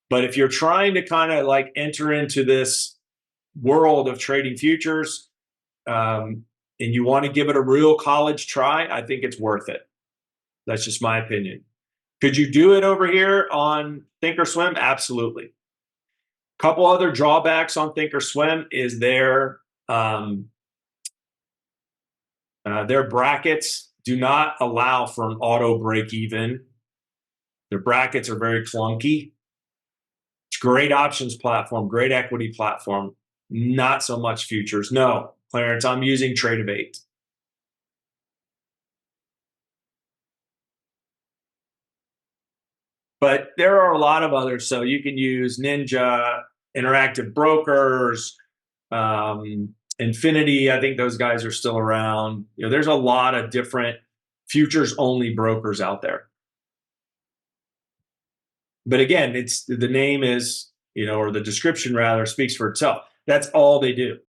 But if you're trying to kind of like enter into this world of trading futures, and you want to give it a real college try, I think it's worth it. That's just my opinion. Could you do it over here on Thinkorswim? Absolutely. Couple other drawbacks on Thinkorswim is their brackets do not allow for an auto break even. Their brackets are very clunky. It's a great options platform, great equity platform. Not so much futures. No, Clarence, I'm using Trade-of-8. But there are a lot of others. So you can use Ninja, Interactive Brokers, Infinity. I think those guys are still around. There's a lot of different futures only brokers out there. But again, it's the name is, or the description rather speaks for itself. That's all they do.